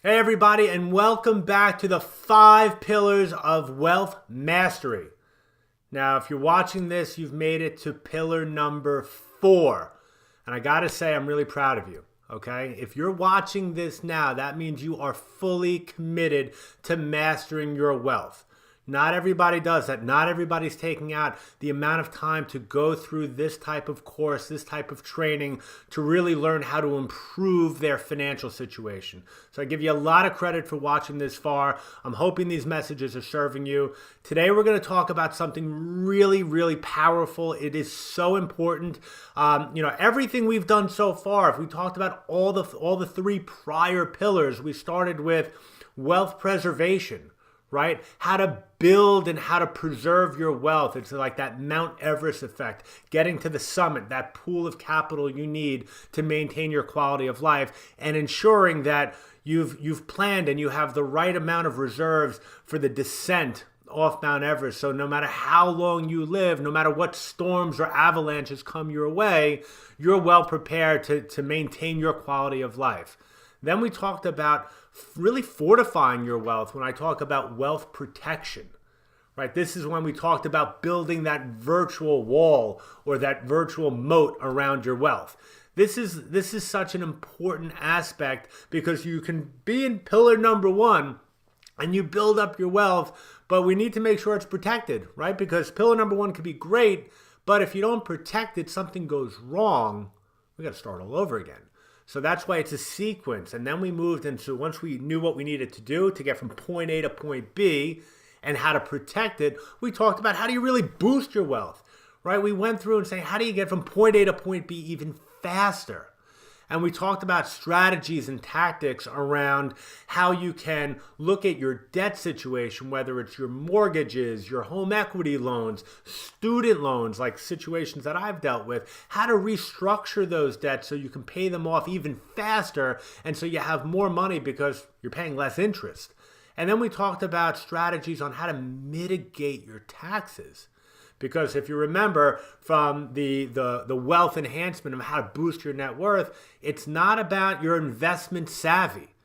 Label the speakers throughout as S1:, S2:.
S1: Hey everybody, and welcome back to the 5 pillars of wealth mastery. Now, if you're watching this, you've made it to pillar number 4. And I gotta say, I'm really proud of you, okay? If you're watching this now, that means you are fully committed to mastering your wealth. Not everybody does that. Not everybody's taking out the amount of time to go through this type of course, this type of training to really learn how to improve their financial situation. So I give you a lot of credit for watching this far. I'm hoping these messages are serving you. Today we're going to talk about something really, really powerful. It is so important. Everything we've done so far, if we talked about all the 3 prior pillars, we started with wealth preservation. Right? How to build and how to preserve your wealth. It's like that Mount Everest effect, getting to the summit, that pool of capital you need to maintain your quality of life, and ensuring that you've planned and you have the right amount of reserves for the descent off Mount Everest. So no matter how long you live, no matter what storms or avalanches come your way, you're well prepared to maintain your quality of life. Then we talked about really fortifying your wealth when I talk about wealth protection, right? This is when we talked about building that virtual wall or that virtual moat around your wealth. This is such an important aspect because you can be in pillar number 1 and you build up your wealth, but we need to make sure it's protected, right? Because pillar number 1 could be great, but if you don't protect it, something goes wrong, we got to start all over again. So that's why it's a sequence. And then we moved into, once we knew what we needed to do to get from point A to point B and how to protect it, we talked about how do you really boost your wealth, right? We went through and saying, how do you get from point A to point B even faster? And we talked about strategies and tactics around how you can look at your debt situation, whether it's your mortgages, your home equity loans, student loans, like situations that I've dealt with, how to restructure those debts so you can pay them off even faster and so you have more money because you're paying less interest. And then we talked about strategies on how to mitigate your taxes. Because if you remember from the wealth enhancement of how to boost your net worth, it's not about your investment savvy.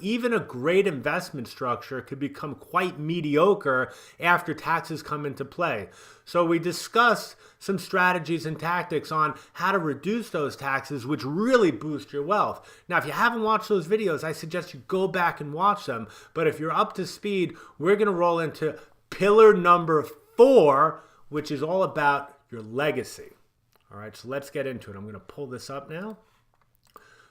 S1: Even a great investment structure could become quite mediocre after taxes come into play. So we discussed some strategies and tactics on how to reduce those taxes, which really boost your wealth. Now, if you haven't watched those videos, I suggest you go back and watch them. But if you're up to speed, we're going to roll into pillar number 4, which is all about your legacy. All right, so let's get into it. I'm going to pull this up now.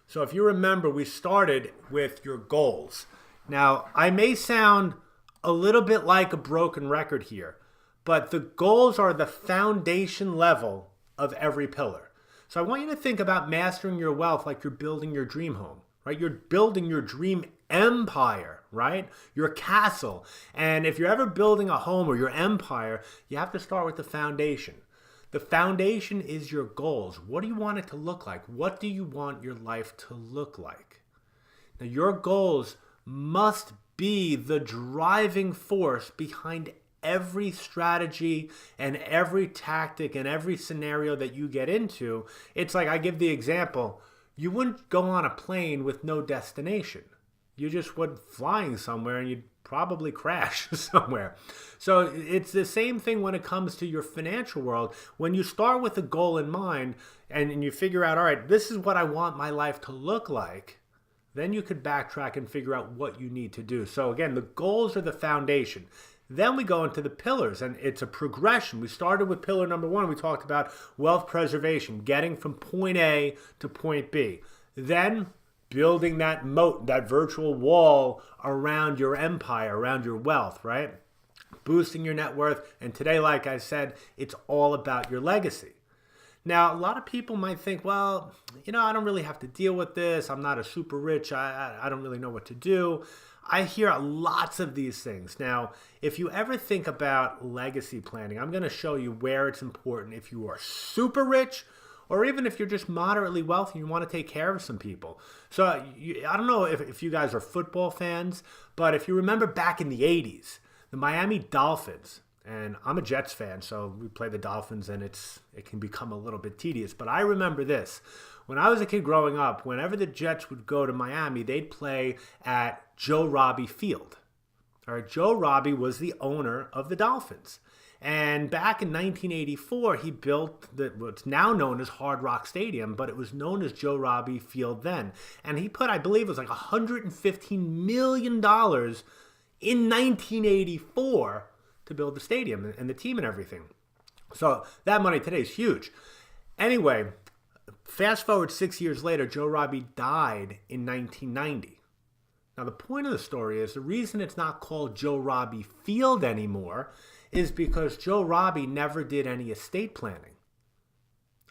S1: So if you remember, we started with your goals. Now, I may sound a little bit like a broken record here, but the goals are the foundation level of every pillar. So I want you to think about mastering your wealth like you're building your dream home, right? You're building your dream empire, right? Your castle. And if you're ever building a home or your empire, you have to start with the foundation. The foundation is your goals. What do you want it to look like? What do you want your life to look like? Now, your goals must be the driving force behind every strategy and every tactic and every scenario that you get into. It's like, I give the example, you wouldn't go on a plane with no destination. You just went flying somewhere and you'd probably crash somewhere. So it's the same thing when it comes to your financial world. When you start with a goal in mind and you figure out, all right, this is what I want my life to look like, then you could backtrack and figure out what you need to do. So again, the goals are the foundation. Then we go into the pillars, and it's a progression. We started with pillar number 1. We talked about wealth preservation, getting from point A to point B. Then building that moat, that virtual wall around your empire, around your wealth, right? Boosting your net worth. And today, like I said, it's all about your legacy. Now, a lot of people might think, well, I don't really have to deal with this. I'm not a super rich. I don't really know what to do. I hear lots of these things. Now, if you ever think about legacy planning, I'm going to show you where it's important if you are super rich or even if you're just moderately wealthy and you want to take care of some people. So I don't know if you guys are football fans, but if you remember back in the 80s, the Miami Dolphins, and I'm a Jets fan, so we play the Dolphins and it can become a little bit tedious, but I remember this. When I was a kid growing up, whenever the Jets would go to Miami, they'd play at Joe Robbie Field. All right, Joe Robbie was the owner of the Dolphins. And back in 1984, he built what's now known as Hard Rock Stadium, but it was known as Joe Robbie Field then. And he put, I believe it was like $115 million in 1984 to build the stadium and the team and everything. So that money today is huge. Anyway, fast forward 6 years later, Joe Robbie died in 1990. Now, the point of the story is the reason it's not called Joe Robbie Field anymore is because Joe Robbie never did any estate planning.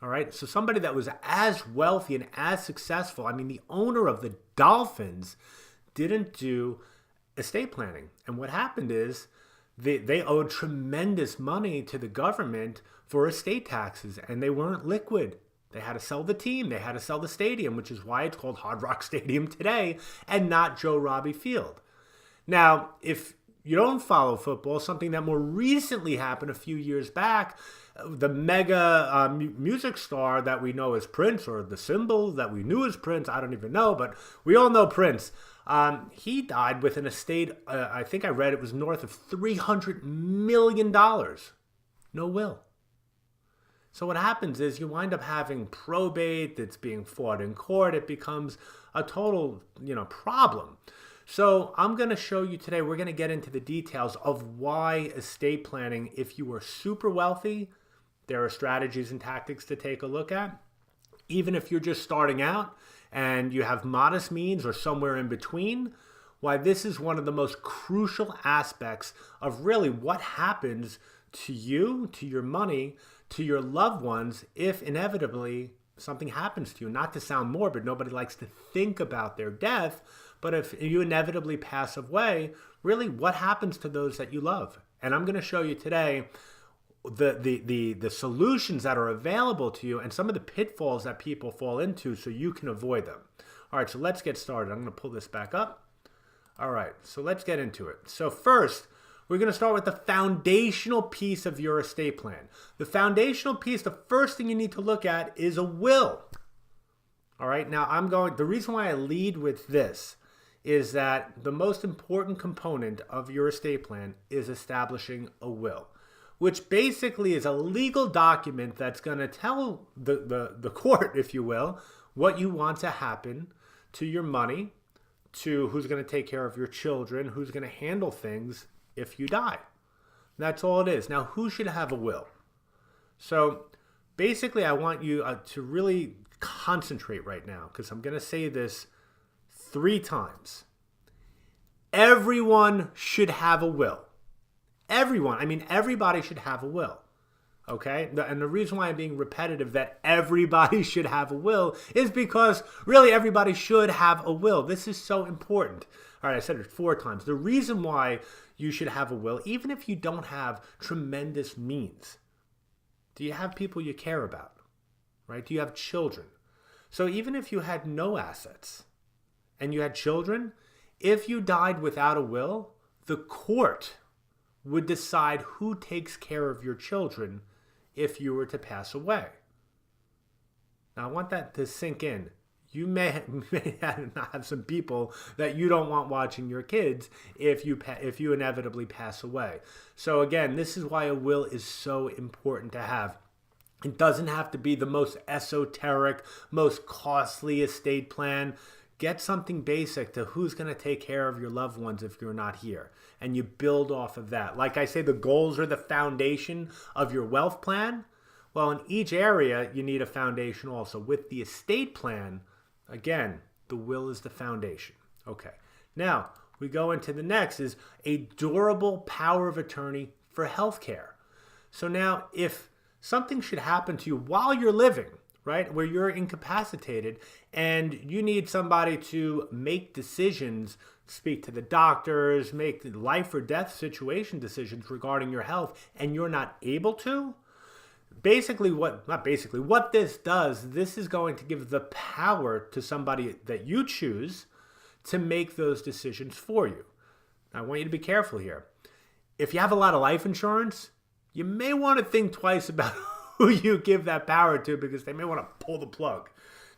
S1: All right, so somebody that was as wealthy and as successful, I mean, the owner of the Dolphins didn't do estate planning. And what happened is they owed tremendous money to the government for estate taxes, and they weren't liquid. They had to sell the team. They had to sell the stadium, which is why it's called Hard Rock Stadium today and not Joe Robbie Field. Now, if you don't follow football, something that more recently happened a few years back, the mega music star that we know as Prince, or the symbol that we knew as Prince, I don't even know, but we all know Prince. He died with an estate, I think I read it was north of $300 million. No will. So what happens is you wind up having probate that's being fought in court. It becomes a total, problem. So I'm going to show you today, we're going to get into the details of why estate planning, if you are super wealthy, there are strategies and tactics to take a look at. Even if you're just starting out and you have modest means or somewhere in between, why this is one of the most crucial aspects of really what happens to you, to your money, to your loved ones, if inevitably something happens to you. Not to sound morbid, nobody likes to think about their death, but if you inevitably pass away, really what happens to those that you love? And I'm going to show you today the solutions that are available to you and some of the pitfalls that people fall into so you can avoid them. All right, so let's get started. I'm going to pull this back up. All right, so let's get into it. So first, we're going to start with the foundational piece of your estate plan. The foundational piece, the first thing you need to look at is a will. All right, now the reason why I lead with this is that the most important component of your estate plan is establishing a will, which basically is a legal document that's going to tell the court, if you will, what you want to happen to your money, to who's going to take care of your children, who's going to handle things if you die. That's all it is. Now, who should have a will? So basically, I want you to really concentrate right now, because I'm going to say this 3 times. Everyone should have a will. Everyone. I mean, everybody should have a will. Okay? And the reason why I'm being repetitive that everybody should have a will is because really everybody should have a will. This is so important. All right, I said it 4 times. The reason why you should have a will, even if you don't have tremendous means, do you have people you care about? Right? Do you have children? So even if you had no assets and you had children, if you died without a will, the court would decide who takes care of your children if you were to pass away. Now, I want that to sink in. You may have some people that you don't want watching your kids if you inevitably pass away. So again, this is why a will is so important to have. It doesn't have to be the most esoteric, most costly estate plan. Get something basic to who's going to take care of your loved ones if you're not here. And you build off of that. Like I say, the goals are the foundation of your wealth plan. Well, in each area, you need a foundation also. With the estate plan, again, the will is the foundation. Okay. Now, we go into the next is a durable power of attorney for healthcare. So now, if something should happen to you while you're living, right, where you're incapacitated and you need somebody to make decisions, speak to the doctors, make life or death situation decisions regarding your health, and you're not able to, what this does, this is going to give the power to somebody that you choose to make those decisions for you. Now, I want you to be careful here. If you have a lot of life insurance, you may want to think twice about who you give that power to, because they may want to pull the plug.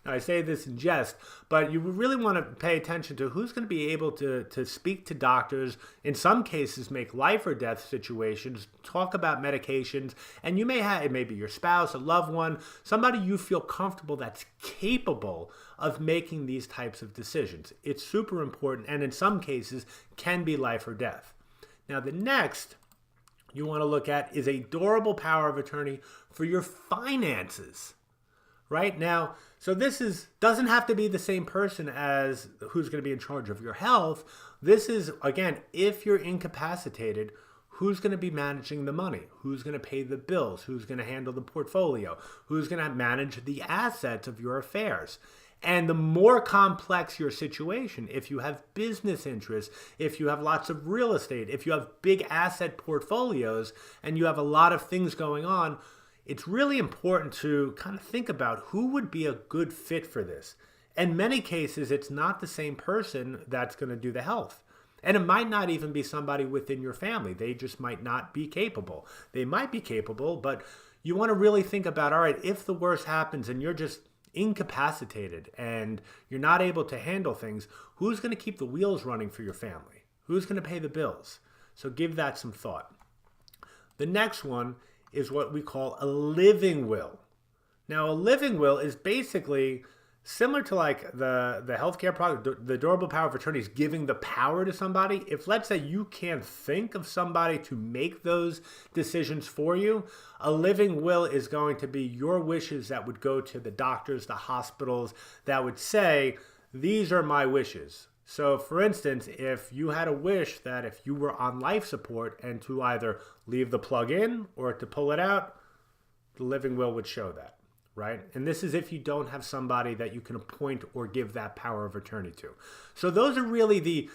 S1: Now, I say this in jest, but you really want to pay attention to who's going to be able to speak to doctors, in some cases make life or death situations, talk about medications, and you may have, it may be your spouse, a loved one, somebody you feel comfortable that's capable of making these types of decisions. It's super important, and in some cases can be life or death. Now, the next you want to look at is a durable power of attorney for your finances. Right now, so this doesn't have to be the same person as who's going to be in charge of your health. This is, again, if you're incapacitated, who's going to be managing the money? Who's going to pay the bills? Who's going to handle the portfolio? Who's going to manage the assets of your affairs? And the more complex your situation, if you have business interests, if you have lots of real estate, if you have big asset portfolios, and you have a lot of things going on, it's really important to kind of think about who would be a good fit for this. In many cases, it's not the same person that's going to do the health. And it might not even be somebody within your family. They just might not be capable. They might be capable, but you want to really think about, all right, if the worst happens and you're just incapacitated and you're not able to handle things, who's going to keep the wheels running for your family? Who's going to pay the bills? So give that some thought. The next one is what we call a living will. Now, a living will is basically similar to like the healthcare product, the durable power of attorney is giving the power to somebody. If, let's say, you can't think of somebody to make those decisions for you, a living will is going to be your wishes that would go to the doctors, the hospitals, that would say, these are my wishes. So, for instance, if you had a wish that if you were on life support and to either leave the plug in or to pull it out, the living will would show that, right? And this is if you don't have somebody that you can appoint or give that power of attorney to. So those are really the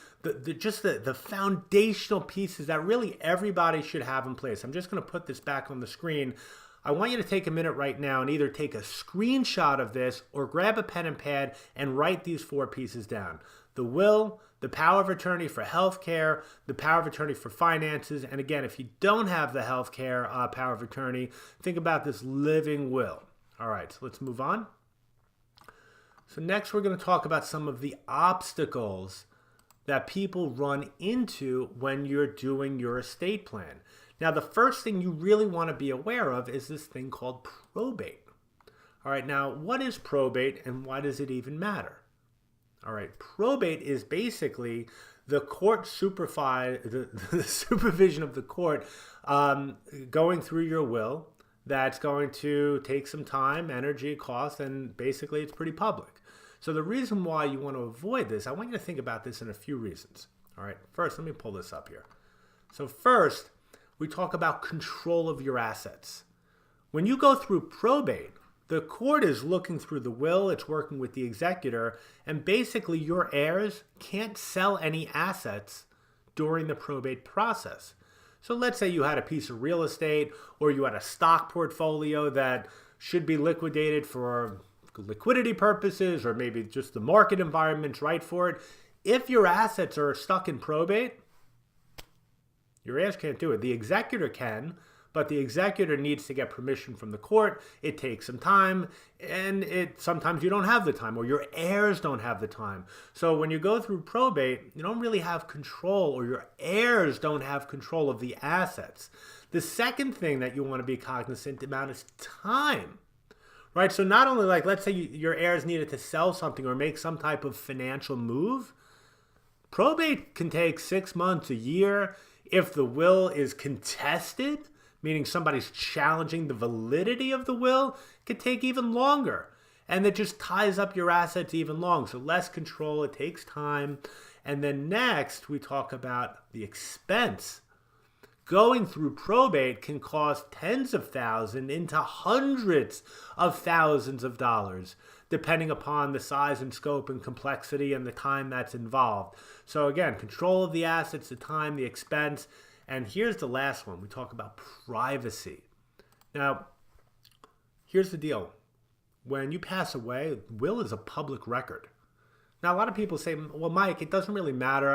S1: foundational pieces that really everybody should have in place. I'm just going to put this back on the screen. I want you to take a minute right now and either take a screenshot of this or grab a pen and pad and write these 4 pieces down. The will, the power of attorney for healthcare, the power of attorney for finances, and again, if you don't have the healthcare power of attorney, think about this living will. All right, so let's move on. So next we're going to talk about some of the obstacles that people run into when you're doing your estate plan. Now, the first thing you really want to be aware of is this thing called probate. All right, now, what is probate and why does it even matter? All right, probate is basically the court the supervision of the court going through your will. That's going to take some time, energy, cost, and basically it's pretty public. So the reason why you want to avoid this, I want you to think about this in a few reasons. All right, first, let me pull this up here. So first, we talk about control of your assets. When you go through probate, the court is looking through the will, it's working with the executor, and basically your heirs can't sell any assets during the probate process. So let's say you had a piece of real estate or you had a stock portfolio that should be liquidated for liquidity purposes or maybe just the market environment's right for it. If your assets are stuck in probate, your heirs can't do it. The executor can, but the executor needs to get permission from the court. It takes some time, and sometimes you don't have the time, or your heirs don't have the time. So when you go through probate, you don't really have control, or your heirs don't have control of the assets. The second thing that you want to be cognizant about is time, right? So not only like, let's say your heirs needed to sell something or make some type of financial move, probate can take 6 months, a year. If the will is contested, meaning somebody's challenging the validity of the will, it could take even longer. And it just ties up your assets even longer. So less control, it takes time. And then next, we talk about the expense. Going through probate can cost tens of thousands into hundreds of thousands of dollars, depending upon the size and scope and complexity and the time that's involved. So again, control of the assets, the time, the expense. And here's the last one. We talk about privacy. Now, here's the deal. When you pass away, will is a public record. Now, a lot of people say, well, Mike, it doesn't really matter.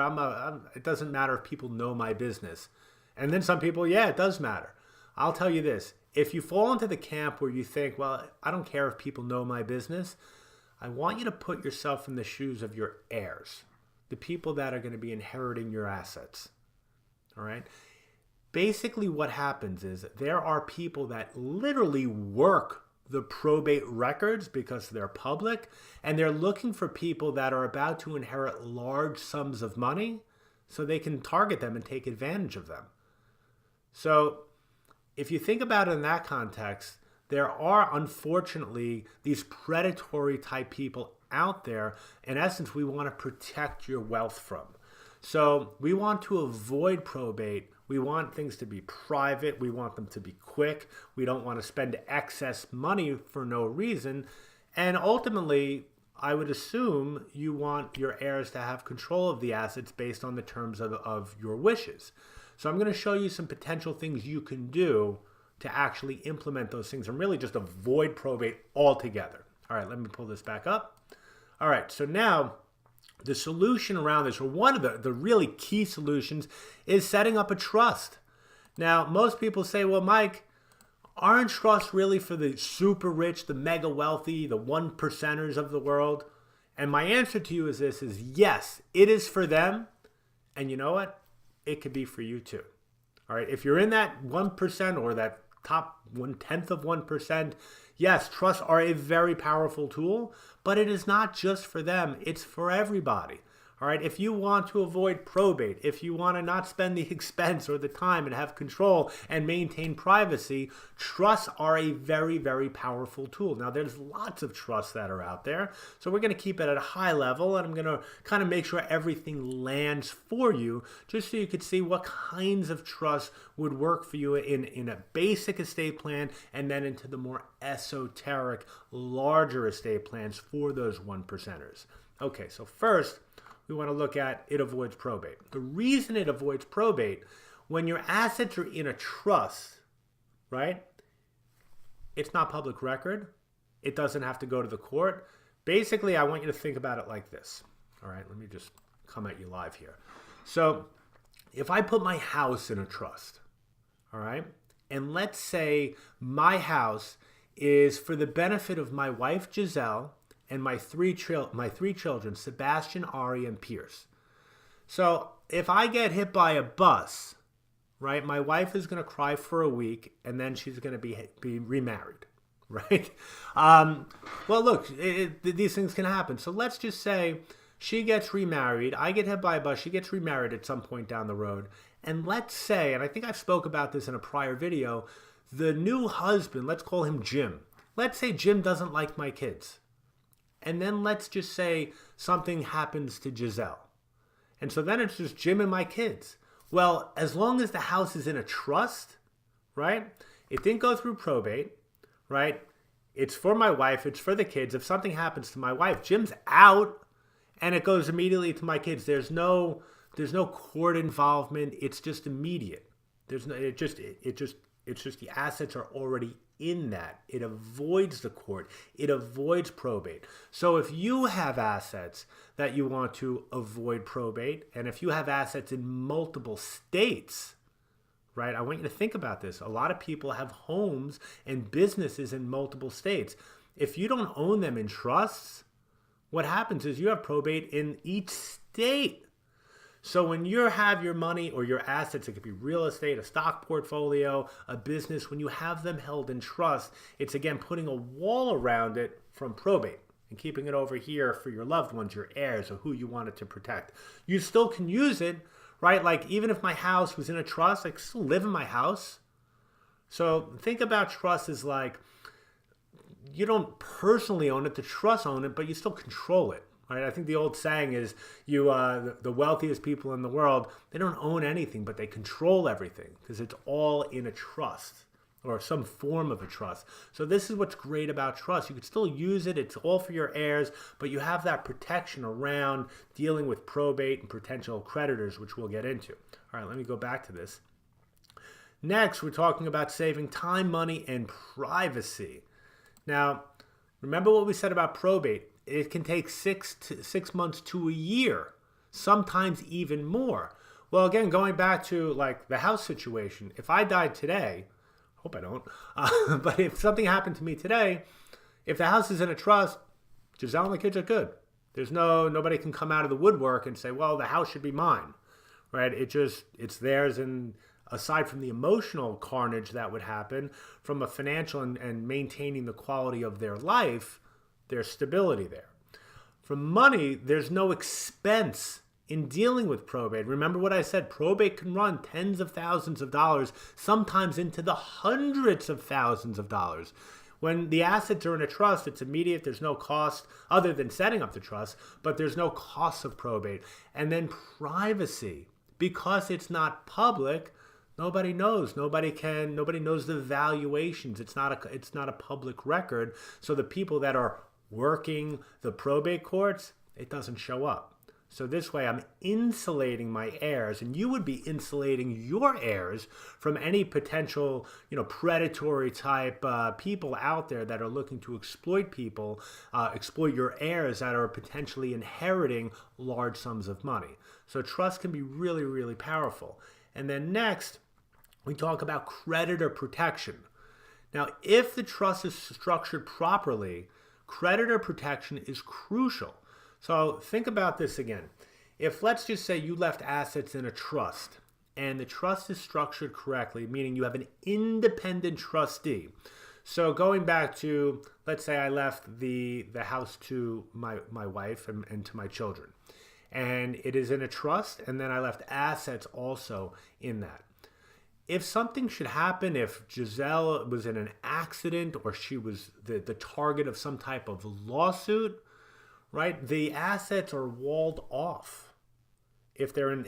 S1: It doesn't matter if people know my business. And then some people, yeah, it does matter. I'll tell you this. If you fall into the camp where you think, well, I don't care if people know my business, I want you to put yourself in the shoes of your heirs, the people that are going to be inheriting your assets. All right? Basically what happens is there are people that literally work the probate records because they're public, and they're looking for people that are about to inherit large sums of money so they can target them and take advantage of them. So if you think about it in that context, there are unfortunately these predatory type people out there. In essence, we want to protect your wealth from. So we want to avoid probate. We want things to be private. We want them to be quick. We don't want to spend excess money for no reason. And ultimately, I would assume you want your heirs to have control of the assets based on the terms of your wishes. So I'm going to show you some potential things you can do to actually implement those things and really just avoid probate altogether. All right, let me pull this back up. All right, so now the solution around this, or one of the really key solutions, is setting up a trust. Now, most people say, well, Mike, aren't trusts really for the super rich, the mega wealthy, the 1%ers of the world? And my answer to you is this, is yes, it is for them. And you know what? It could be for you too. All right, if you're in that 1% or that top 1/10 of 1%, yes, trusts are a very powerful tool, but it is not just for them. It's for everybody. All right, if you want to avoid probate, if you want to not spend the expense or the time and have control and maintain privacy, trusts are a very, very powerful tool. Now, there's lots of trusts that are out there, so we're going to keep it at a high level, and I'm going to kind of make sure everything lands for you, just so you could see what kinds of trusts would work for you in a basic estate plan, and then into the more esoteric, larger estate plans for those 1%ers. Okay, so first, we want to look at it avoids probate. The reason it avoids probate, when your assets are in a trust, right? It's not public record. It doesn't have to go to the court. Basically, I want you to think about it like this. All right, let me just come at you live here. So if I put my house in a trust, all right, and let's say my house is for the benefit of my wife, Giselle, and my three children, Sebastian, Ari, and Pierce. So if I get hit by a bus, right, my wife is going to cry for a week, and then she's going to be remarried, right? Well, look, these things can happen. So let's just say she gets remarried. I get hit by a bus. She gets remarried at some point down the road. And let's say, and I think I spoke about this in a prior video, the new husband, let's call him Jim. Let's say Jim doesn't like my kids. And then let's just say something happens to Giselle. And so then it's just Jim and my kids. Well, as long as the house is in a trust, right? It didn't go through probate, right? It's for my wife. It's for the kids. If something happens to my wife, Jim's out and it goes immediately to my kids. There's no court involvement. It's just immediate. It's just the assets are already in that. It avoids the court. It avoids probate. So if you have assets that you want to avoid probate, and if you have assets in multiple states, right? I want you to think about this. A lot of people have homes and businesses in multiple states. If you don't own them in trusts, what happens is you have probate in each state. So when you have your money or your assets, it could be real estate, a stock portfolio, a business, when you have them held in trust, it's again putting a wall around it from probate and keeping it over here for your loved ones, your heirs, or who you want it to protect. You still can use it, right? Like even if my house was in a trust, I could still live in my house. So think about trust as like, you don't personally own it, the trust own it, but you still control it. Right? I think the old saying is the wealthiest people in the world, they don't own anything, but they control everything because it's all in a trust or some form of a trust. So this is what's great about trust. You can still use it. It's all for your heirs, but you have that protection around dealing with probate and potential creditors, which we'll get into. All right, let me go back to this. Next, we're talking about saving time, money, and privacy. Now, remember what we said about probate. It can take 6 months to a year, sometimes even more. Well, again, going back to like the house situation, if I died today, hope I don't, but if something happened to me today, if the house is in a trust, Giselle and the kids are good. Nobody can come out of the woodwork and say, well, the house should be mine, right? It's theirs. And aside from the emotional carnage that would happen, from a financial and maintaining the quality of their life, there's stability there. From money, there's no expense in dealing with probate. Remember what I said, probate can run tens of thousands of dollars, sometimes into the hundreds of thousands of dollars. When the assets are in a trust, it's immediate. There's no cost other than setting up the trust, but there's no cost of probate. And then privacy, because it's not public, nobody knows. Nobody knows the valuations. It's not a public record. So the people that are working the probate courts, it doesn't show up. So this way I'm insulating my heirs, and you would be insulating your heirs from any potential, predatory type people out there that are looking to exploit people, exploit your heirs that are potentially inheriting large sums of money. So trust can be really, really powerful. And then next, we talk about creditor protection. Now, if the trust is structured properly, creditor protection is crucial. So think about this again. If, let's just say, you left assets in a trust and the trust is structured correctly, meaning you have an independent trustee. So going back to, let's say I left the house to my wife and to my children, and it is in a trust, and then I left assets also in that. If something should happen, if Giselle was in an accident or she was the target of some type of lawsuit, right? The assets are walled off if they're in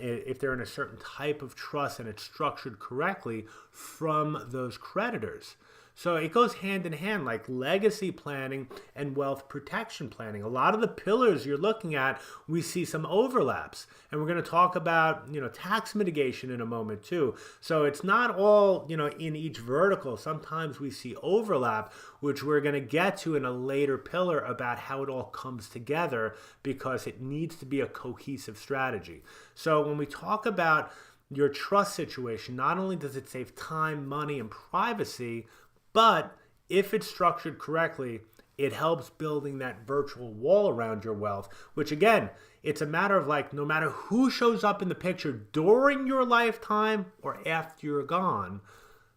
S1: a certain type of trust and it's structured correctly from those creditors. So it goes hand in hand, like legacy planning and wealth protection planning. A lot of the pillars you're looking at, we see some overlaps. And we're going to talk about, tax mitigation in a moment too. So it's not all, in each vertical. Sometimes we see overlap, which we're going to get to in a later pillar about how it all comes together, because it needs to be a cohesive strategy. So when we talk about your trust situation, not only does it save time, money, and privacy, but if it's structured correctly, it helps building that virtual wall around your wealth, which again, it's a matter of no matter who shows up in the picture during your lifetime or after you're gone,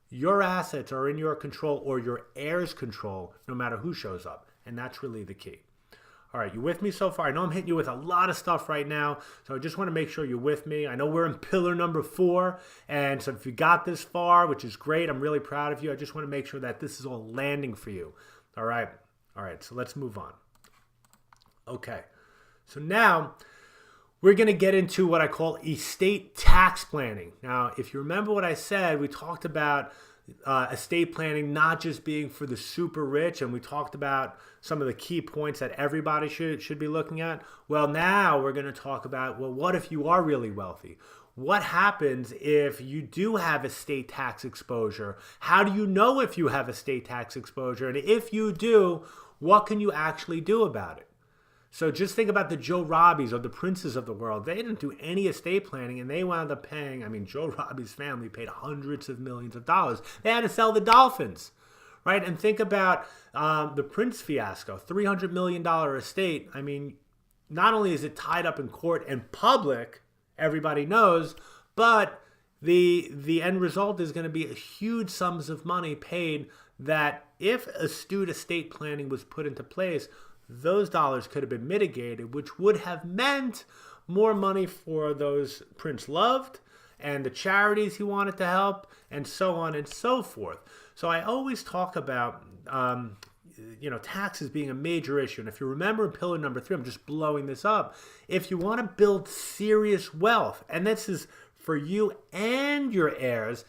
S1: your assets are in your control or your heirs' control, no matter who shows up. And that's really the key. All right, you with me so far? I know I'm hitting you with a lot of stuff right now, so I just want to make sure you're with me. I know we're in pillar number 4, and so if you got this far, which is great, I'm really proud of you. I just want to make sure that this is all landing for you. All right, so let's move on. Okay, so now we're going to get into what I call estate tax planning. Now, if you remember what I said, we talked about estate planning not just being for the super rich, and we talked about some of the key points that everybody should be looking at. Well, now we're going to talk about, what if you are really wealthy? What happens if you do have estate tax exposure? How do you know if you have estate tax exposure? And if you do, what can you actually do about it? So just think about the Joe Robbies or the Princes of the world. They didn't do any estate planning, and they wound up paying, Joe Robbie's family paid hundreds of millions of dollars. They had to sell the Dolphins, right? And think about the Prince fiasco, $300 million estate. Not only is it tied up in court and public, everybody knows, but the end result is going to be huge sums of money paid that if astute estate planning was put into place, those dollars could have been mitigated, which would have meant more money for those Prince loved and the charities he wanted to help, and so on and so forth. So I always talk about taxes being a major issue. And if you remember in pillar number 3, I'm just blowing this up. If you want to build serious wealth, and this is for you and your heirs,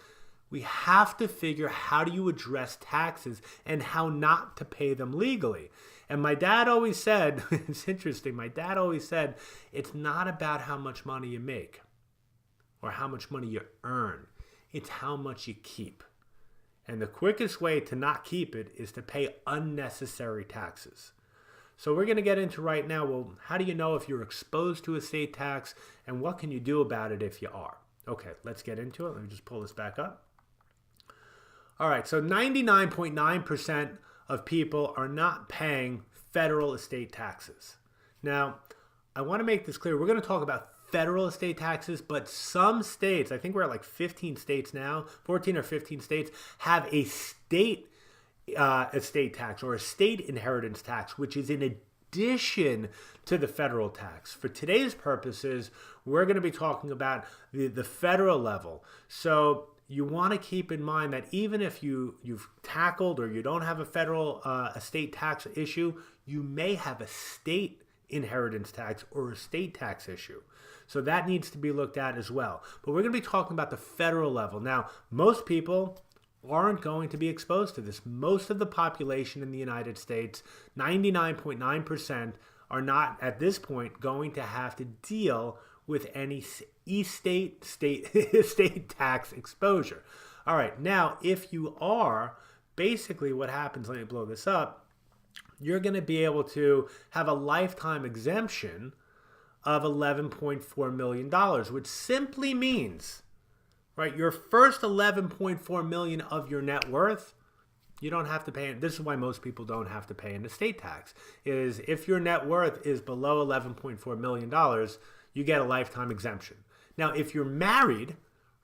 S1: we have to figure how do you address taxes and how not to pay them legally. And my dad always said, it's interesting, my dad always said, it's not about how much money you make or how much money you earn. It's how much you keep. And the quickest way to not keep it is to pay unnecessary taxes. So we're going to get into right now, how do you know if you're exposed to estate tax, and what can you do about it if you are? Okay, let's get into it. Let me just pull this back up. All right, so 99.9% of people are not paying federal estate taxes. Now, I want to make this clear. We're going to talk about federal estate taxes, but some states, I think we're at like 15 states now, 14 or 15 states, have a state estate tax or a state inheritance tax, which is in addition to the federal tax. For today's purposes, we're going to be talking about the federal level. So you want to keep in mind that even if you've tackled or you don't have a federal estate tax issue, you may have a state inheritance tax or a state tax issue. So that needs to be looked at as well. But we're going to be talking about the federal level. Now, most people aren't going to be exposed to this. Most of the population in the United States, 99.9%, are not at this point going to have to deal with any state tax exposure. All right, now if you are, basically what happens, let me blow this up, you're going to be able to have a lifetime exemption of $11.4 million, which simply means, right, your first $11.4 million of your net worth, you don't have to pay. This is why most people don't have to pay an estate tax, is if your net worth is below $11.4 million, you get a lifetime exemption. Now, if you're married,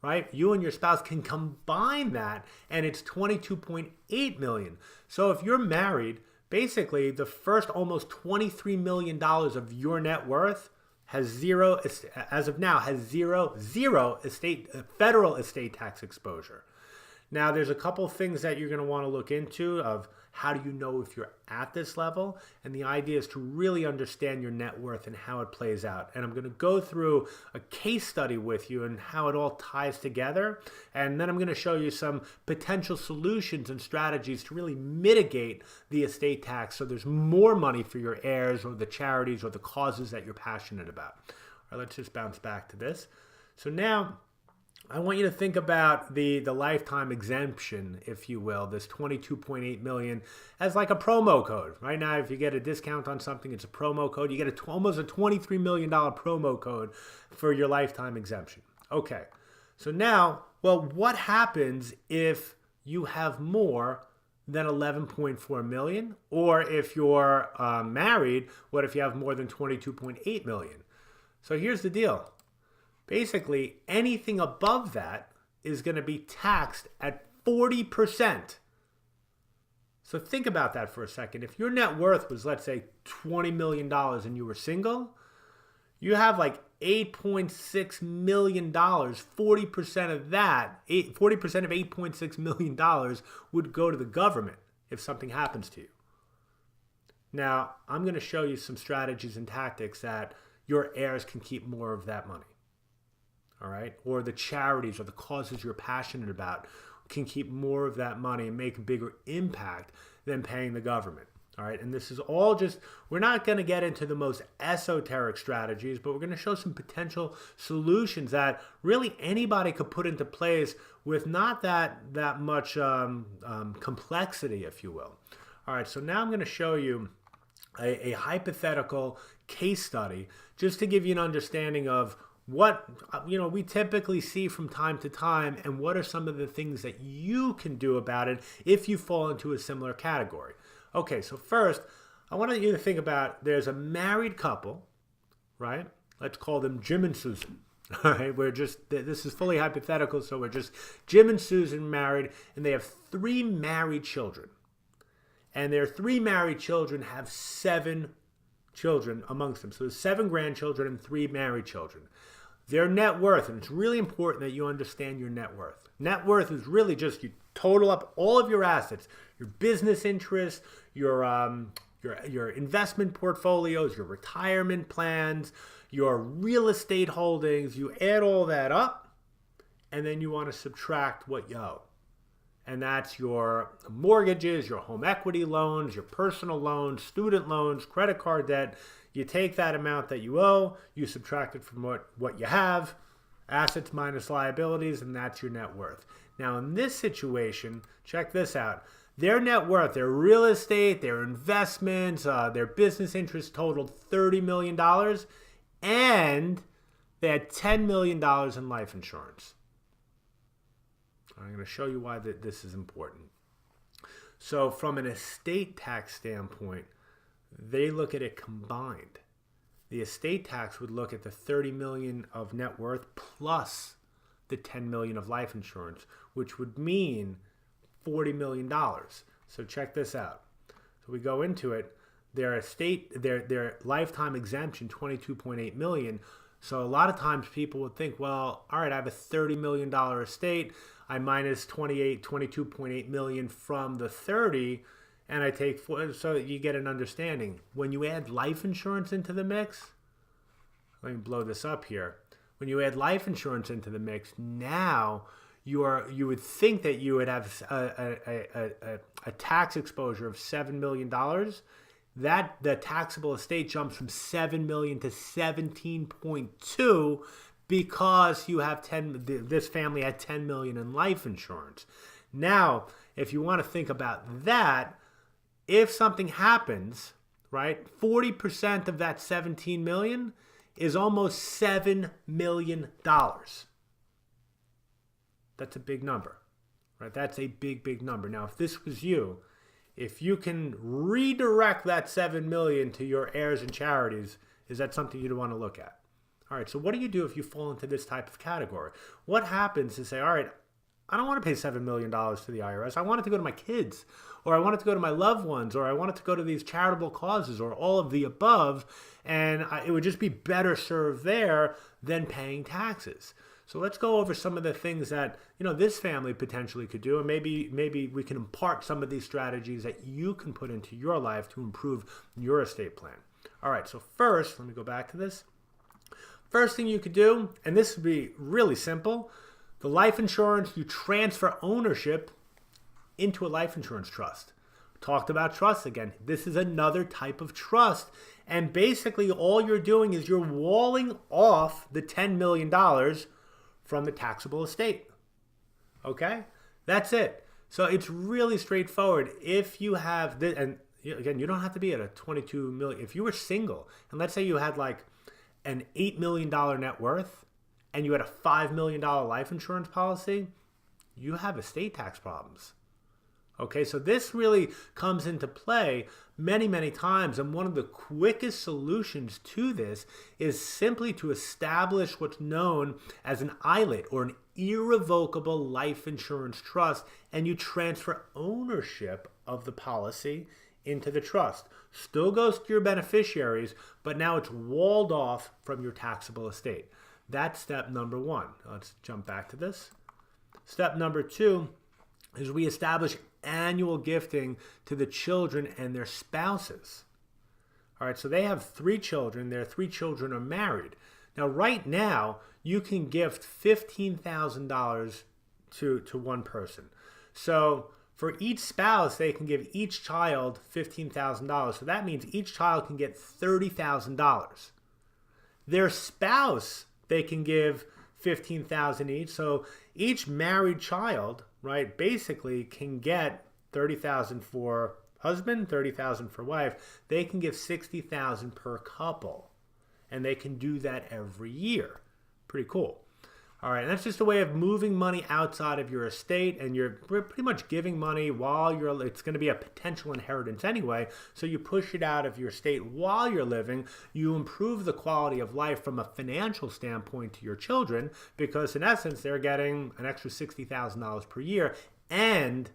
S1: right, you and your spouse can combine that, and it's $22.8 million. So if you're married, basically the first almost $23 million of your net worth has zero, as of now, has zero federal estate tax exposure. Now, there's a couple things that you're going to want to look into of how do you know if you're at this level, and the idea is to really understand your net worth and how it plays out. And I'm going to go through a case study with you and how it all ties together, and then I'm going to show you some potential solutions and strategies to really mitigate the estate tax so there's more money for your heirs or the charities or the causes that you're passionate about. All right, let's just bounce back to this. So now I want you to think about the lifetime exemption, if you will, this $22.8 million as like a promo code. Right now, if you get a discount on something, it's a promo code. You get almost a $23 million promo code for your lifetime exemption. Okay, so now, well, what happens if you have more than $11.4 million? Or if you're married, what if you have more than $22.8 million? So here's the deal. Basically, anything above that is going to be taxed at 40%. So think about that for a second. If your net worth was, let's say, $20 million and you were single, you have like $8.6 million. 40% of that, 40% of $8.6 million would go to the government if something happens to you. Now, I'm going to show you some strategies and tactics that your heirs can keep more of that money. All right, or the charities or the causes you're passionate about can keep more of that money and make a bigger impact than paying the government. All right, and this is all just, we're not going to get into the most esoteric strategies, but we're going to show some potential solutions that really anybody could put into place with not that much complexity, if you will. All right, so now I'm going to show you a hypothetical case study just to give you an understanding of what we typically see from time to time, and what are some of the things that you can do about it if you fall into a similar category. Okay, so first, I want you to think about, there's a married couple, right? Let's call them Jim and Susan. All right, this is fully hypothetical, so we're just Jim and Susan married, and they have 3 married children. And their 3 married children have 7 children amongst them. So there's 7 grandchildren and 3 married children. Their net worth, and it's really important that you understand your net worth. Net worth is really just you total up all of your assets, your business interests, your investment portfolios, your retirement plans, your real estate holdings. You add all that up, and then you want to subtract what you owe. And that's your mortgages, your home equity loans, your personal loans, student loans, credit card debt. You take that amount that you owe, you subtract it from what you have, assets minus liabilities, and that's your net worth. Now, in this situation, check this out. Their net worth, their real estate, their investments, their business interests totaled $30 million, and they had $10 million in life insurance. I'm going to show you why this is important. So from an estate tax standpoint, They look at it combined. The estate tax would look at the 30 million of net worth plus the 10 million of life insurance, which would mean $40 million. So check this out. So we go into it. Their lifetime exemption, 22.8 million. So a lot of times people would think, well, all right, I have a $30 million estate. I minus 22.8 million from the 30, and I take 4, so you get an understanding. When you add life insurance into the mix, let me blow this up here. When you add life insurance into the mix, now you would think that you would have a tax exposure of $7 million. That the taxable estate jumps from 7 million to 17.2 because you have this family had 10 million in life insurance. Now, if you want to think about that, if something happens, right, 40% of that 17 million is almost $7 million. That's a big number, right? That's a big number. Now, if this was you, if you can redirect that 7 million to your heirs and charities, is that something you'd want to look at? All right, so what do you do if you fall into this type of category? What happens to say, all right, I don't want to pay $7 million to the IRS. I want it to go to my kids, or I want it to go to my loved ones, or I want it to go to these charitable causes, or all of the above, and it would just be better served there than paying taxes. So let's go over some of the things that this family potentially could do, and maybe we can impart some of these strategies that you can put into your life to improve your estate plan. All right, so first, let me go back to this. First thing you could do, and this would be really simple, the life insurance, you transfer ownership into a life insurance trust. Talked about trust again. This is another type of trust, and basically all you're doing is you're walling off the $10 million from the taxable estate. Okay? That's it. So it's really straightforward. If you have this, and again, you don't have to be at a 22 million. If you were single, and let's say you had like an $8 million net worth, and you had a $5 million life insurance policy, you have estate tax problems. Okay, so this really comes into play many times, and one of the quickest solutions to this is simply to establish what's known as an ILIT, or an irrevocable life insurance trust, and you transfer ownership of the policy into the trust. Still goes to your beneficiaries, but now it's walled off from your taxable estate. That's step number one. Let's jump back to this. Step number two is we establish annual gifting to the children and their spouses. All right, so they have 3 children. Their 3 children are married. Now, right now, you can gift $15,000 to one person. So for each spouse, they can give each child $15,000. So that means each child can get $30,000. Their spouse, they can give $15,000 each. So each married child, right, basically can get $30,000 for husband, $30,000 for wife. They can give $60,000 per couple, and they can do that every year. Pretty cool. All right, and that's just a way of moving money outside of your estate, and you're pretty much giving money while it's going to be a potential inheritance anyway, so you push it out of your estate while you're living. You improve the quality of life from a financial standpoint to your children, because in essence, they're getting an extra $60,000 per year, and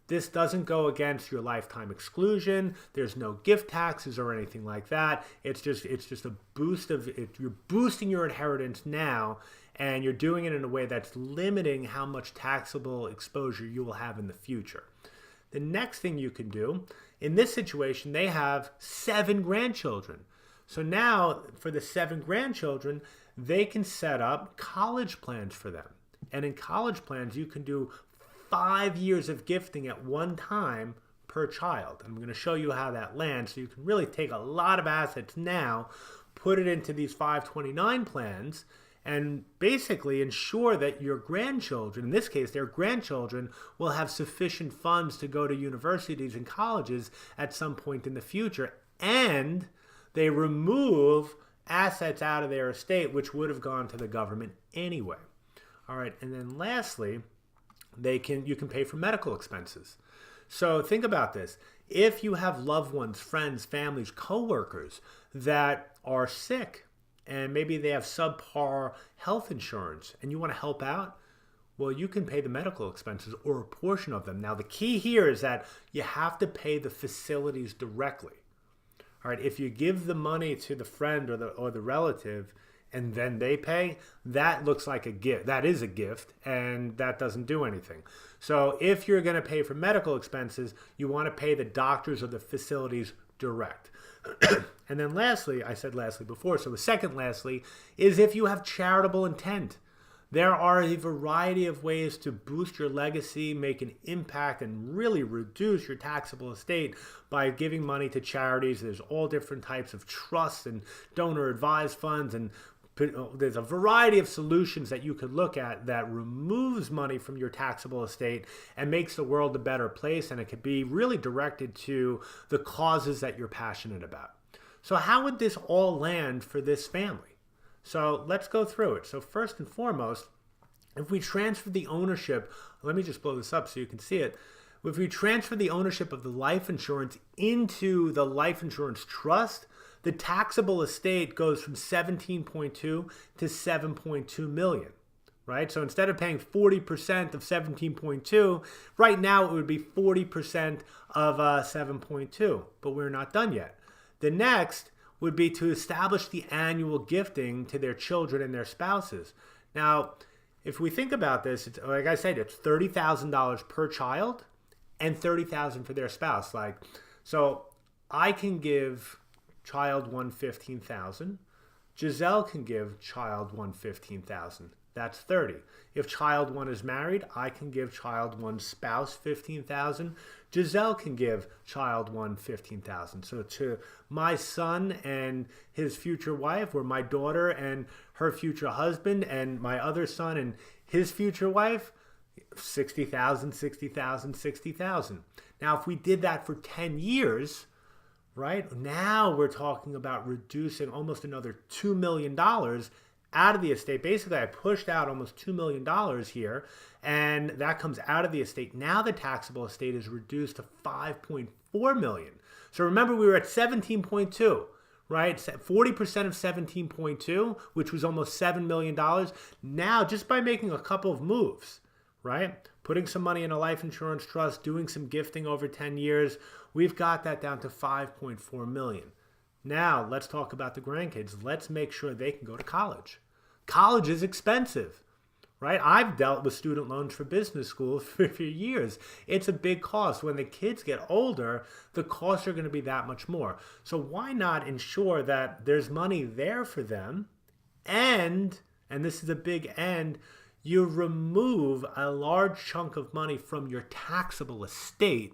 S1: this doesn't go against your lifetime exclusion. There's no gift taxes or anything like that. It's just a boost of it. You're boosting your inheritance now, and you're doing it in a way that's limiting how much taxable exposure you will have in the future. The next thing you can do, in this situation, they have 7 grandchildren. So now, for the 7 grandchildren, they can set up college plans for them. And in college plans, you can do 5 years of gifting at one time per child. I'm going to show you how that lands, so you can really take a lot of assets now, put it into these 529 plans, and basically ensure that your grandchildren, in this case their grandchildren, will have sufficient funds to go to universities and colleges at some point in the future, and they remove assets out of their estate which would have gone to the government anyway. All right, and then lastly, you can pay for medical expenses. So think about this. If you have loved ones, friends, families, coworkers that are sick and maybe they have subpar health insurance and you want to help out, well, you can pay the medical expenses or a portion of them. Now, the key here is that you have to pay the facilities directly. All right, if you give the money to the friend or the relative and then they pay, that looks like a gift. That is a gift, and that doesn't do anything. So if you're going to pay for medical expenses, you want to pay the doctors or the facilities direct. And then lastly, I said lastly before, so the second lastly is if you have charitable intent. There are a variety of ways to boost your legacy, make an impact, and really reduce your taxable estate by giving money to charities. There's all different types of trusts and donor advised funds, and there's a variety of solutions that you could look at that removes money from your taxable estate and makes the world a better place, and it could be really directed to the causes that you're passionate about. So how would this all land for this family? So let's go through it. So first and foremost, if we transfer the ownership, let me just blow this up so you can see it. If we transfer the ownership of the life insurance into the life insurance trust, the taxable estate goes from 17.2 to 7.2 million, right? So instead of paying 40% of 17.2, right now it would be 40% of 7.2, but we're not done yet. The next would be to establish the annual gifting to their children and their spouses. Now, if we think about this, it's, like I said, it's $30,000 per child and $30,000 for their spouse. So I can give child one $15,000. Giselle can give child one $15,000. That's 30. If child one is married, I can give child one spouse $15,000. Giselle can give child one $15,000. So to my son and his future wife, or my daughter and her future husband, and my other son and his future wife, $60,000, $60,000, $60,000. Now, if we did that for 10 years, right, now we're talking about reducing almost another $2 million out of the estate. Basically, I pushed out almost $2 million here, and that comes out of the estate. Now the taxable estate is reduced to $5.4 million. So remember, we were at 17.2, right? 40% of 17.2, which was almost $7 million. Now, just by making a couple of moves, right, putting some money in a life insurance trust, doing some gifting over 10 years, we've got that down to $5.4 million. Now, let's talk about the grandkids. Let's make sure they can go to college. College is expensive, right? I've dealt with student loans for business school for years. It's a big cost. When the kids get older, the costs are going to be that much more. So why not ensure that there's money there for them, and this is a big and, you remove a large chunk of money from your taxable estate,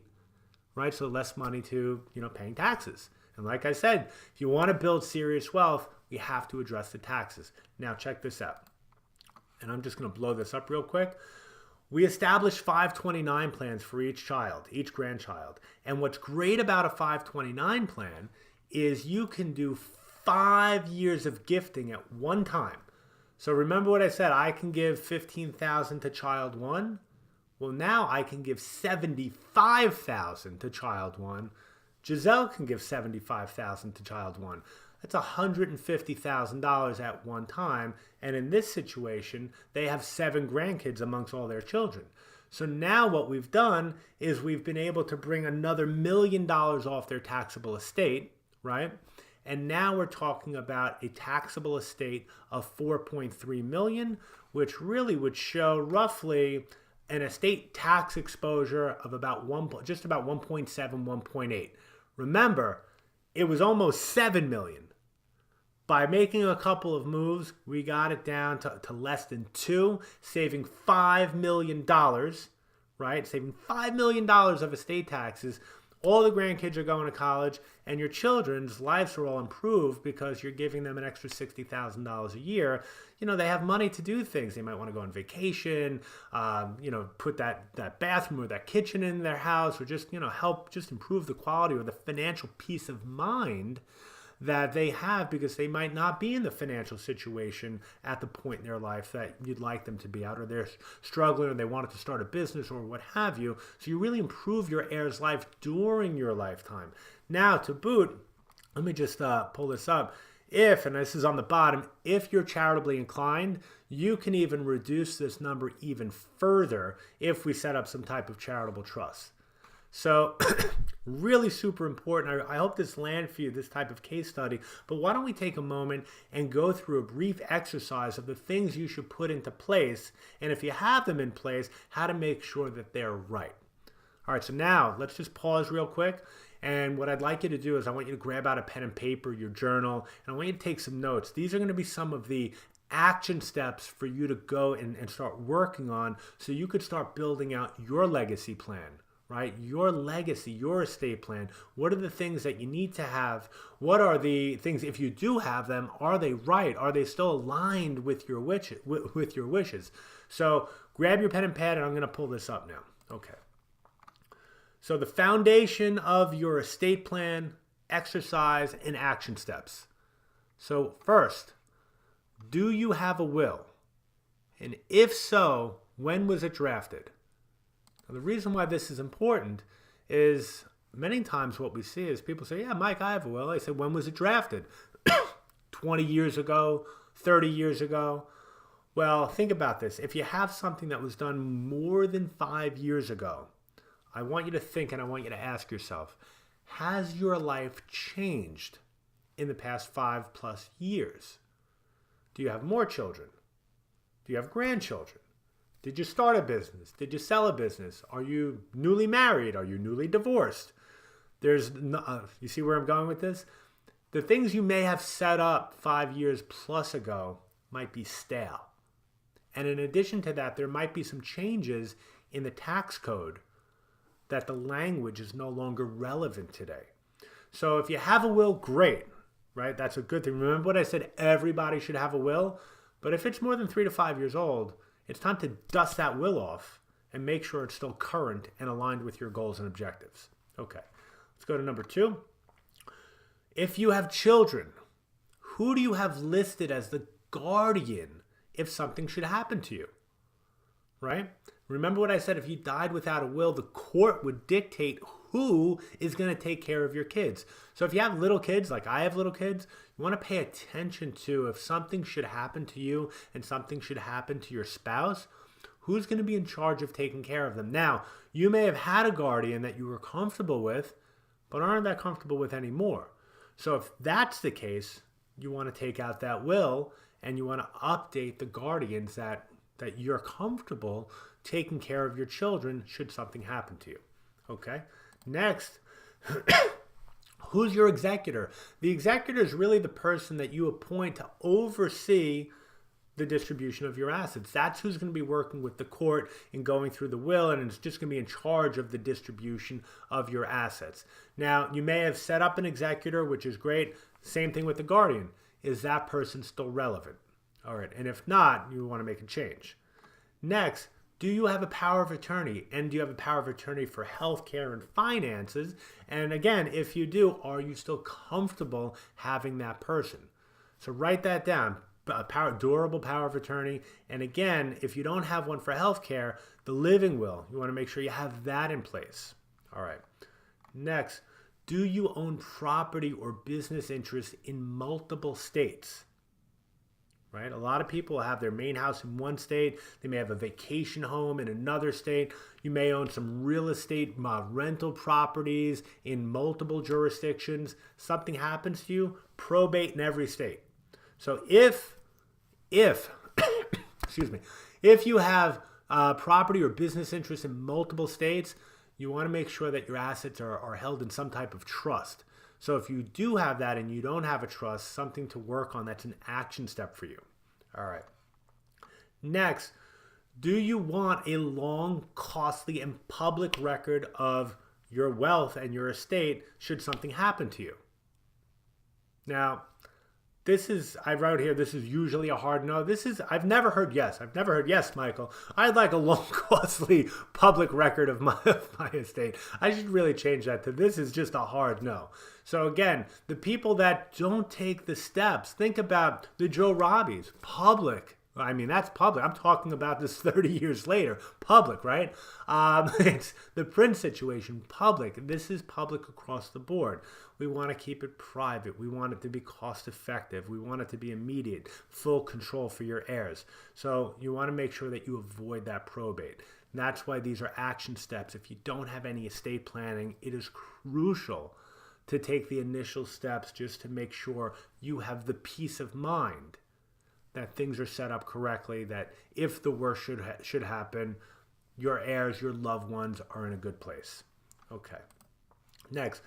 S1: right? So less money to, paying taxes. And like I said, if you want to build serious wealth, you have to address the taxes. Now check this out. And I'm just going to blow this up real quick. We established 529 plans for each child, each grandchild. And what's great about a 529 plan is you can do 5 years of gifting at one time. So remember what I said, I can give $15,000 to child one. Well, now I can give $75,000 to child one. Giselle can give $75,000 to child one. That's $150,000 at one time. And in this situation, they have 7 grandkids amongst all their children. So now what we've done is we've been able to bring another $1 million off their taxable estate, right? And now we're talking about a taxable estate of $4.3 million, which really would show roughly an estate tax exposure of about just about 1.7, 1.8. Remember, it was almost $7 million. By making a couple of moves, we got it down to less than 2, saving $5 million, right? Saving $5 million of estate taxes. All the grandkids are going to college, and your children's lives are all improved because you're giving them an extra $60,000 a year. They have money to do things. They might want to go on vacation, put that bathroom or that kitchen in their house, or just, help just improve the quality or the financial peace of mind that they have, because they might not be in the financial situation at the point in their life that you'd like them to be at, or they're struggling, or they wanted to start a business or what have you. So you really improve your heir's life during your lifetime. Now, to boot, let me just pull this up. If, and this is on the bottom, if you're charitably inclined, you can even reduce this number even further if we set up some type of charitable trust. So really super important. I hope this lands for you, this type of case study. But why don't we take a moment and go through a brief exercise of the things you should put into place, and if you have them in place, how to make sure that they're right. All right, so now let's just pause real quick. And what I'd like you to do is I want you to grab out a pen and paper, your journal, and I want you to take some notes. These are going to be some of the action steps for you to go and start working on, so you could start building out your legacy plan, right? Your legacy, your estate plan. What are the things that you need to have? What are the things, if you do have them, are they right? Are they still aligned with your wishes? So grab your pen and pad, and I'm going to pull this up now. Okay. So the foundation of your estate plan, exercise, and action steps. So first, do you have a will? And if so, when was it drafted? Now, the reason why this is important is many times what we see is people say, yeah, Mike, I have a will. I said, when was it drafted? 20 years ago, 30 years ago. Well, think about this. If you have something that was done more than 5 years ago, I want you to think, and I want you to ask yourself, has your life changed in the past 5+ years? Do you have more children? Do you have grandchildren? Did you start a business? Did you sell a business? Are you newly married? Are you newly divorced? You see where I'm going with this? The things you may have set up 5 years plus ago might be stale. And in addition to that, there might be some changes in the tax code that the language is no longer relevant today. So if you have a will, great, right? That's a good thing. Remember what I said, everybody should have a will, but if it's more than 3 to 5 years old, it's time to dust that will off and make sure it's still current and aligned with your goals and objectives. Okay, let's go to number 2. If you have children, who do you have listed as the guardian if something should happen to you, right? Remember what I said, if you died without a will, the court would dictate who is going to take care of your kids. So if you have little kids, like I have little kids, you want to pay attention to if something should happen to you and something should happen to your spouse, who's going to be in charge of taking care of them. Now, you may have had a guardian that you were comfortable with, but aren't that comfortable with anymore. So if that's the case, you want to take out that will and you want to update the guardians that you're comfortable taking care of your children should something happen to you. Okay. Next, who's your executor? The executor is really the person that you appoint to oversee the distribution of your assets. That's who's going to be working with the court and going through the will, and it's just going to be in charge of the distribution of your assets. Now, you may have set up an executor, which is great. Same thing with the guardian. Is that person still relevant? All right. And if not, you want to make a change. Next, do you have a power of attorney? And do you have a power of attorney for health care and finances? And again, if you do, are you still comfortable having that person? So write that down. Durable power of attorney. And again, if you don't have one for health care, the living will, you want to make sure you have that in place. All right. Next, do you own property or business interests in multiple states? Right? A lot of people have their main house in one state. They may have a vacation home in another state. You may own some real estate rental properties in multiple jurisdictions. Something happens to you, probate in every state. So if excuse me, if you have property or business interests in multiple states, you want to make sure that your assets are held in some type of trust. So if you do have that and you don't have a trust, something to work on, that's an action step for you. All right. Next, do you want a long, costly, and public record of your wealth and your estate should something happen to you? Now, I wrote here, this is usually a hard no. I've never heard yes. I've never heard yes, Michael. I'd like a long, costly public record of my estate. I should really change that to this is just a hard no. So again, the people that don't take the steps, think about the Joe Robbies, public. I mean, that's public. I'm talking about this 30 years later. Public, right? It's the Prince situation, public. This is public across the board. We want to keep it private. We want it to be cost effective. We want it to be immediate, full control for your heirs. So you want to make sure that you avoid that probate. And that's why these are action steps. If you don't have any estate planning, it is crucial to take the initial steps just to make sure you have the peace of mind that things are set up correctly, that if the worst should happen, your heirs, your loved ones are in a good place. Okay. Next,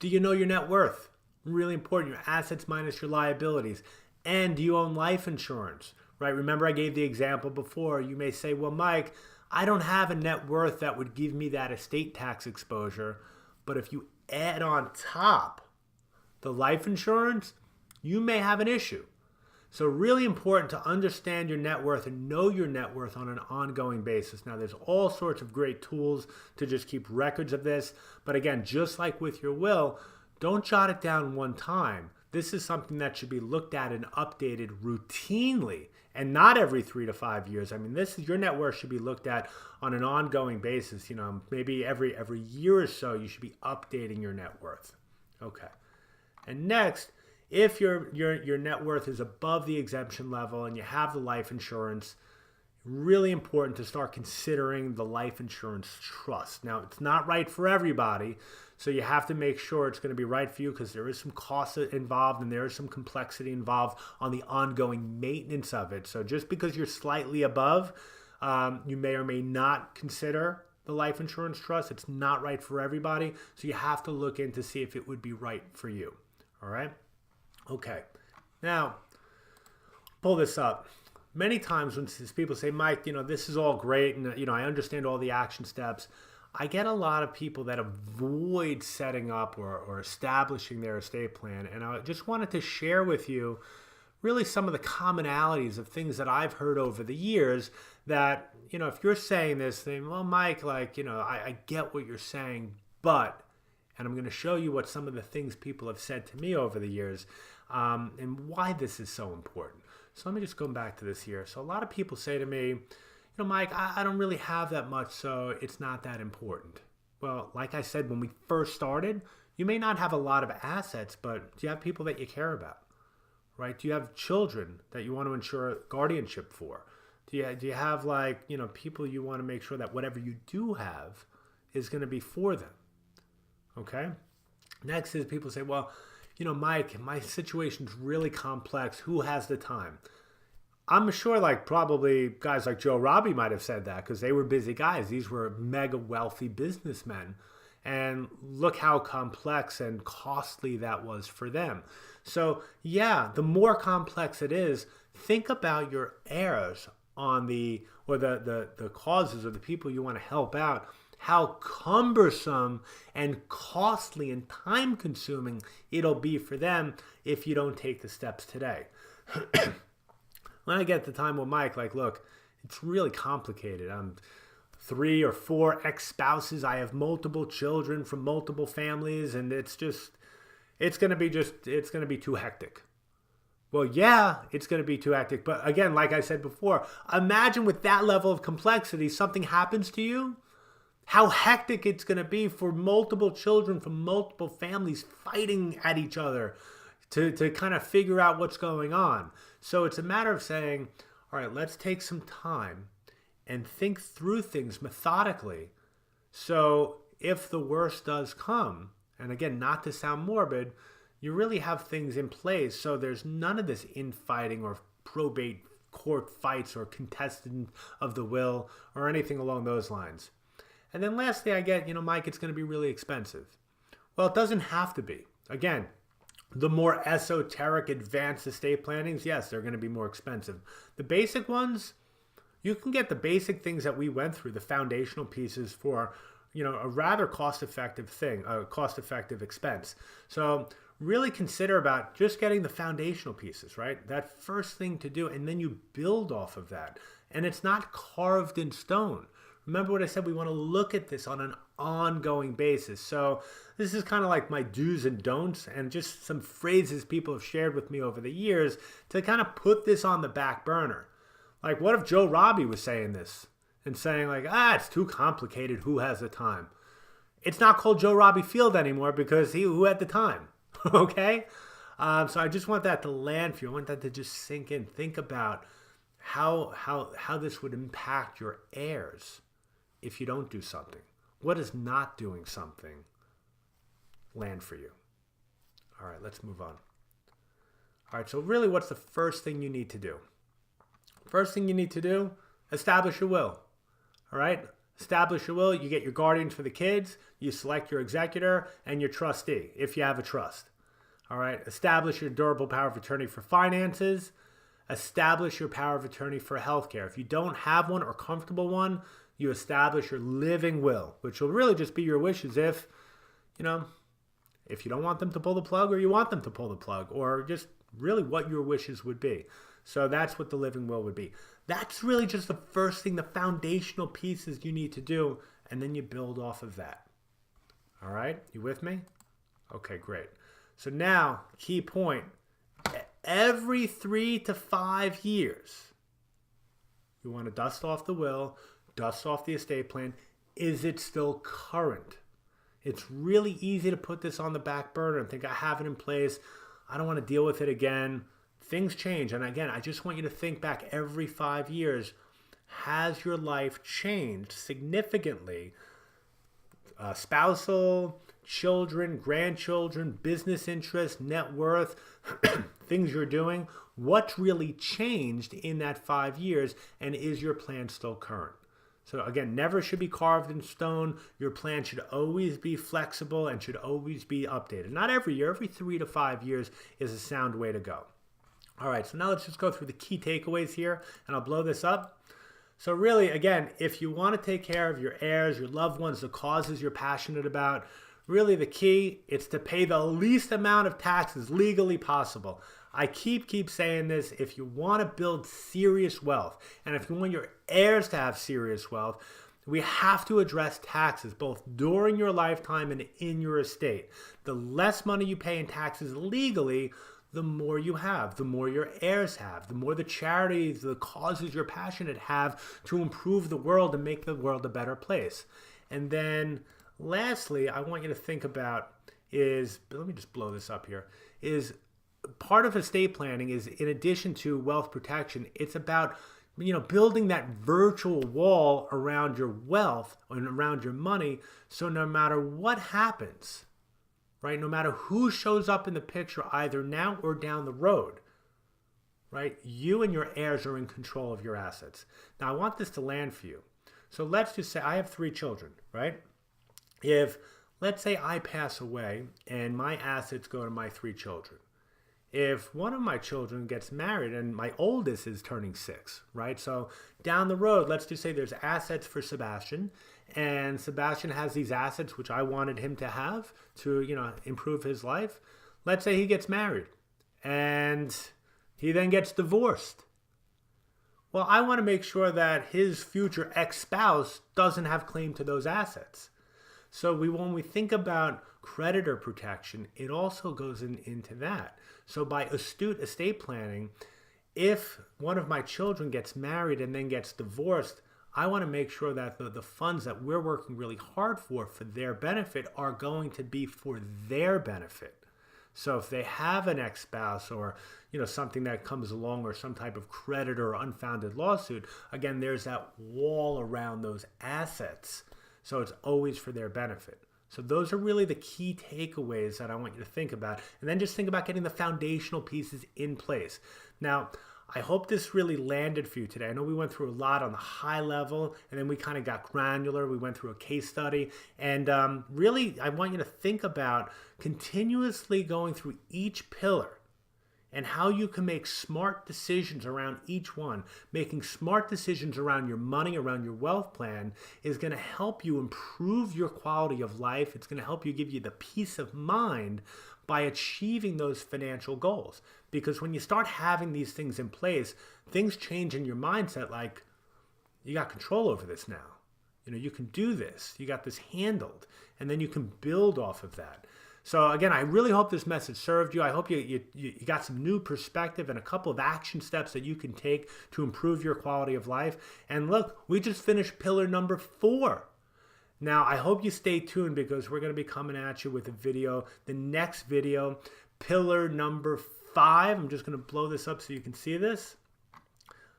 S1: do you know your net worth? Really important, your assets minus your liabilities. And do you own life insurance, right? Remember I gave the example before. You may say, well, Mike, I don't have a net worth that would give me that estate tax exposure. But if you add on top the life insurance, you may have an issue. So really important to understand your net worth and know your net worth on an ongoing basis. Now, there's all sorts of great tools to just keep records of this. But again, just like with your will, don't jot it down one time. This is something that should be looked at and updated routinely and not every 3 to 5 years. I mean, your net worth should be looked at on an ongoing basis. You know, maybe every year or so, you should be updating your net worth. Okay. And next, if your net worth is above the exemption level and you have the life insurance, really important to start considering the life insurance trust. Now, it's not right for everybody, so you have to make sure it's going to be right for you because there is some cost involved and there is some complexity involved on the ongoing maintenance of it. So just because you're slightly above, you may or may not consider the life insurance trust. It's not right for everybody, so you have to look in to see if it would be right for you. All right? Okay, now pull this up. Many times when people say, Mike, you know, this is all great and, you know, I understand all the action steps, I get a lot of people that avoid setting up or establishing their estate plan. And I just wanted to share with you really some of the commonalities of things that I've heard over the years that, you know, if you're saying this thing, well, Mike, like, you know, I get what you're saying, but, and I'm going to show you what some of the things people have said to me over the years and why this is so important. So let me just go back to this here. So a lot of people say to me, you know, Mike, I don't really have that much, so it's not that important. Well, like I said, when we first started, you may not have a lot of assets, but do you have people that you care about, right? Do you have children that you want to ensure guardianship for? Do you have, like, you know, people you want to make sure that whatever you do have is going to be for them? Okay. Next is people say, well, you know, Mike, my situation's really complex. Who has the time? I'm sure like probably guys like Joe Robbie might have said that because they were busy guys. These were mega wealthy businessmen. And look how complex and costly that was for them. So yeah, the more complex it is, think about your heirs on the causes or the people you want to help out, how cumbersome and costly and time consuming it'll be for them if you don't take the steps today. When I get the time with Mike, like, look, it's really complicated. I'm 3 or 4 ex-spouses. I have multiple children from multiple families, and it's going to be too hectic. Well, yeah, it's going to be too hectic. But again, like I said before, imagine with that level of complexity, something happens to you, how hectic it's going to be for multiple children from multiple families fighting at each other to kind of figure out what's going on. So it's a matter of saying, all right, let's take some time and think through things methodically. So if the worst does come, and again, not to sound morbid, you really have things in place so there's none of this infighting or probate court fights or contestant of the will or anything along those lines. And then lastly, I get, you know, Mike, it's going to be really expensive. Well, it doesn't have to be. Again, the more esoteric, advanced estate plannings, yes, they're going to be more expensive. The basic ones, you can get the basic things that we went through, the foundational pieces for, you know, a rather cost-effective thing, a cost-effective expense. So really consider about just getting the foundational pieces, right? That first thing to do, and then you build off of that. And it's not carved in stone. Remember what I said, we want to look at this on an ongoing basis. So this is kind of like my do's and don'ts and just some phrases people have shared with me over the years to kind of put this on the back burner. Like, what if Joe Robbie was saying this and saying like, it's too complicated, who has the time? It's not called Joe Robbie Field anymore because who had the time? Okay? So I just want that to land for you. I want that to just sink in. Think about how this would impact your heirs if you don't do something. What does not doing something land for you? All right, let's move on. All right, so really what's the first thing you need to do? First thing you need to do, establish your will. All right? Establish your will. You get your guardians for the kids. You select your executor and your trustee if you have a trust. All right? Establish your durable power of attorney for finances. Establish your power of attorney for healthcare. If you don't have one or comfortable one, you establish your living will, which will really just be your wishes if you don't want them to pull the plug or you want them to pull the plug, or just really what your wishes would be. So that's what the living will would be. That's really just the first thing, the foundational pieces you need to do, and then you build off of that. All right? You with me? Okay, great. So now, key point. Every 3 to 5 years, you want to dust off the will, dust off the estate plan. Is it still current? It's really easy to put this on the back burner and think, I have it in place. I don't want to deal with it again. Things change. And again, I just want you to think back every 5 years. Has your life changed significantly? Spousal, children, grandchildren, business interests, net worth, things you're doing. What's really changed in that 5 years? And is your plan still current? So again, never should be carved in stone. Your plan should always be flexible and should always be updated. Not every year, every 3 to 5 years is a sound way to go. All right, so now let's just go through the key takeaways here, and I'll blow this up. So really, again, if you want to take care of your heirs, your loved ones, the causes you're passionate about, really the key is to pay the least amount of taxes legally possible. I keep saying this. If you want to build serious wealth, and if you want your heirs to have serious wealth, we have to address taxes both during your lifetime and in your estate. The less money you pay in taxes legally, the more you have, the more your heirs have, the more the charities, the causes you're passionate have to improve the world and make the world a better place. And then lastly, I want you to think about let me just blow this up here, is part of estate planning is, in addition to wealth protection, it's about building that virtual wall around your wealth and around your money, so no matter what happens, right, no matter who shows up in the picture either now or down the road, right, you and your heirs are in control of your assets. Now I want this to land for you. So let's just say I have 3 children, right? If, let's say I pass away and my assets go to my 3 children. If one of my children gets married and my oldest is turning 6, right? So down the road, let's just say there's assets for Sebastian, and Sebastian has these assets which I wanted him to have to, improve his life. Let's say he gets married and he then gets divorced. Well, I want to make sure that his future ex-spouse doesn't have claim to those assets. So when we think about creditor protection, it also goes into that. So by astute estate planning, if one of my children gets married and then gets divorced, I want to make sure that the funds that we're working really hard for their benefit are going to be for their benefit. So if they have an ex-spouse or something that comes along, or some type of creditor or unfounded lawsuit, again, there's that wall around those assets. So it's always for their benefit. So those are really the key takeaways that I want you to think about. And then just think about getting the foundational pieces in place. Now, I hope this really landed for you today. I know we went through a lot on the high level, and then we kind of got granular. We went through a case study. And really, I want you to think about continuously going through each pillar and how you can make smart decisions around each one. Making smart decisions around your money, around your wealth plan, is going to help you improve your quality of life. It's going to help you, give you the peace of mind by achieving those financial goals. Because when you start having these things in place, things change in your mindset, like, you got control over this now. You can do this. You got this handled, and then you can build off of that. So again, I really hope this message served you. I hope you got some new perspective and a couple of action steps that you can take to improve your quality of life. And look, we just finished pillar number 4. Now, I hope you stay tuned because we're going to be coming at you with a video, the next video, pillar number 5. I'm just going to blow this up so you can see this.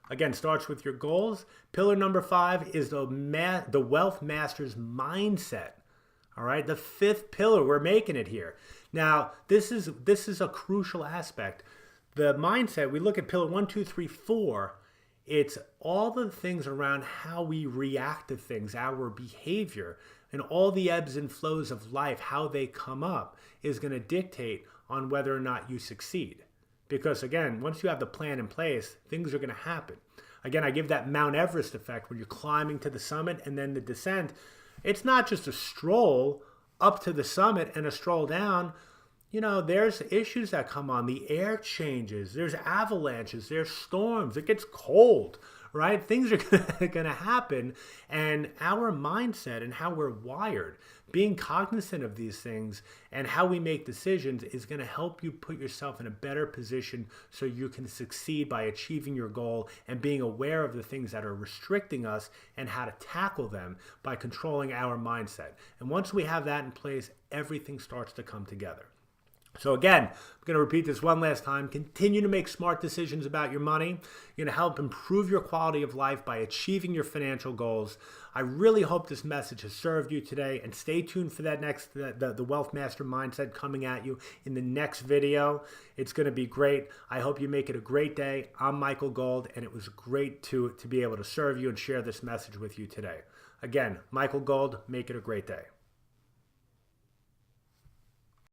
S1: Again, starts with your goals. Pillar number 5 is the Wealth Master's mindset. All right, the 5th pillar, we're making it here. Now, this is a crucial aspect. The mindset, we look at pillar 1, 2, 3, 4. It's all the things around how we react to things, our behavior, and all the ebbs and flows of life, how they come up, is going to dictate on whether or not you succeed. Because again, once you have the plan in place, things are going to happen. Again, I give that Mount Everest effect where you're climbing to the summit and then the descent. It's not just a stroll up to the summit and a stroll down. There's issues that come on. The air changes. There's avalanches. There's storms. It gets cold, right? Things are going to happen. And our mindset and how we're wired, being cognizant of these things and how we make decisions is going to help you put yourself in a better position so you can succeed by achieving your goal and being aware of the things that are restricting us and how to tackle them by controlling our mindset. And once we have that in place, everything starts to come together. So again, I'm going to repeat this one last time. Continue to make smart decisions about your money. You're going to help improve your quality of life by achieving your financial goals. I really hope this message has served you today, and stay tuned for that next, the Wealth Master Mindset coming at you in the next video. It's going to be great. I hope you make it a great day. I'm Michael Gold, and it was great to be able to serve you and share this message with you today. Again, Michael Gold, make it a great day.